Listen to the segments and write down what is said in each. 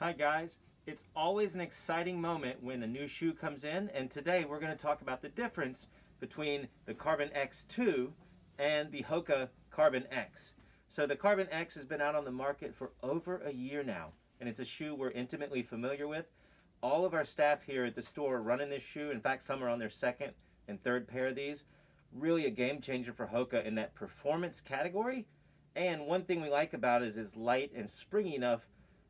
Hi guys, it's always an exciting moment when a new shoe comes in, and today we're going to talk about the difference between the Carbon X2 and the Hoka Carbon X. So the Carbon X has been out on the market for over a year now, and it's a shoe we're intimately familiar with. All of our staff here at the store are running this shoe. In fact, some are on their second and third pair of these. Really a game changer for Hoka in that performance category. And one thing we like about it is it's light and springy enough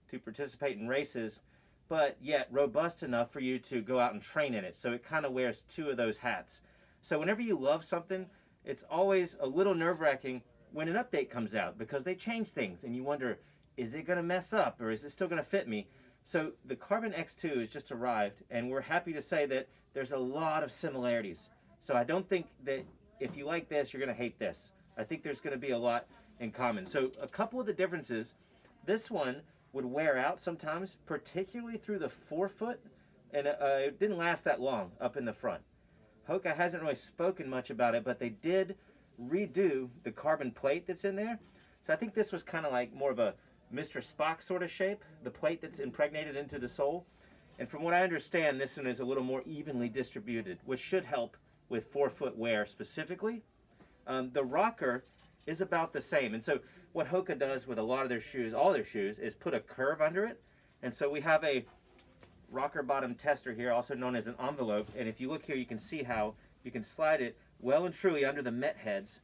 to participate in races, but yet robust enough for you to go out and train in it. So it kind of wears two of those hats. So whenever you love something, it's always a little nerve-wracking when an update comes out because they change things and you wonder, is it going to mess up or is it still going to fit me? So the Carbon X2 has just arrived, and we're happy to say that there's a lot of similarities. So I don't think that if you like this, you're going to hate this. I think there's going to be a lot in common. So a couple of the differences, this one would wear out sometimes, particularly through the forefoot, and it didn't last that long up in the front. Hoka hasn't really spoken much about it, but they did redo the carbon plate that's in there. So I think this was kind of like more of a Mr. Spock sort of shape, the plate that's impregnated into the sole. And from what I understand, this one is a little more evenly distributed, which should help with forefoot wear specifically. The rocker is about the same. And so what Hoka does with a lot of their shoes, all their shoes, is put a curve under it. And so we have a rocker bottom tester here, also known as an envelope. And if you look here, you can see how you can slide it well and truly under the met heads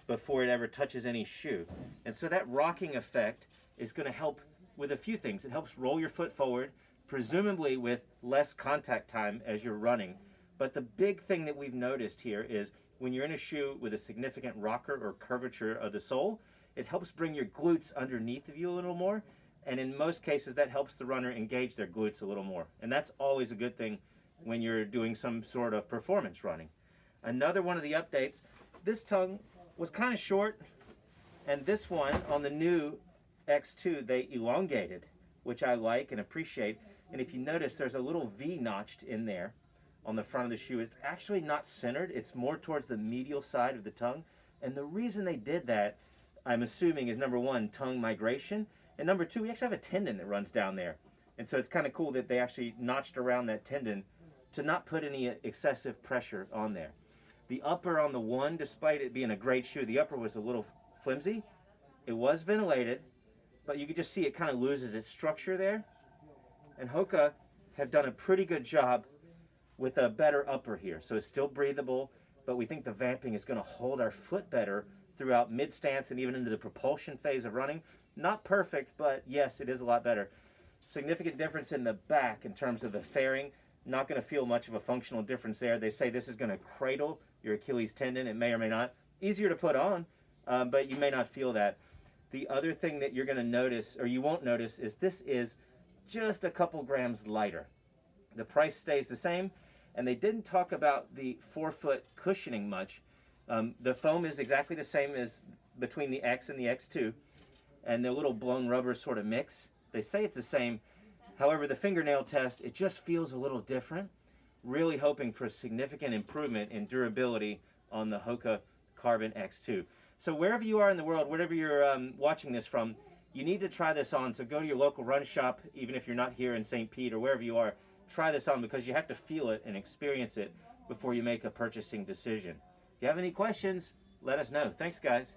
before it ever touches any shoe. And so that rocking effect is going to help with a few things. It helps roll your foot forward, presumably with less contact time as you're running. But the big thing that we've noticed here is when you're in a shoe with a significant rocker or curvature of the sole, it helps bring your glutes underneath of you a little more. And in most cases, that helps the runner engage their glutes a little more. And that's always a good thing when you're doing some sort of performance running. Another one of the updates, this tongue was kind of short, and this one on the new X2, they elongated, which I like and appreciate. And if you notice, there's a little V notched in there on the front of the shoe. It's actually not centered. It's more towards the medial side of the tongue. And the reason they did that, I'm assuming, is number one, tongue migration. And number two, we actually have a tendon that runs down there. And so it's kind of cool that they actually notched around that tendon to not put any excessive pressure on there. The upper on the one, despite it being a great shoe, the upper was a little flimsy. It was ventilated, but you could just see it kind of loses its structure there. And Hoka have done a pretty good job with a better upper here. So it's still breathable, but we think the vamping is going to hold our foot better throughout mid-stance and even into the propulsion phase of running. Not perfect, but yes, it is a lot better. Significant difference in the back in terms of the fairing. Not going to feel much of a functional difference there. They say this is going to cradle your Achilles tendon. It may or may not. Easier to put on, but you may not feel that. The other thing that you're going to notice, or you won't notice, is this is just a couple grams lighter. The price stays the same. And they didn't talk about the forefoot cushioning much. The foam is exactly the same as between the X and the X2, and the little blown rubber sort of mix. They say it's the same. However, the fingernail test, it just feels a little different. Really hoping for a significant improvement in durability on the Hoka Carbon X2. So wherever you are in the world, wherever you're watching this from, you need to try this on. So go to your local run shop, even if you're not here in St. Pete or wherever you are. Try this on because you have to feel it and experience it before you make a purchasing decision. If you have any questions, let us know. Thanks, guys.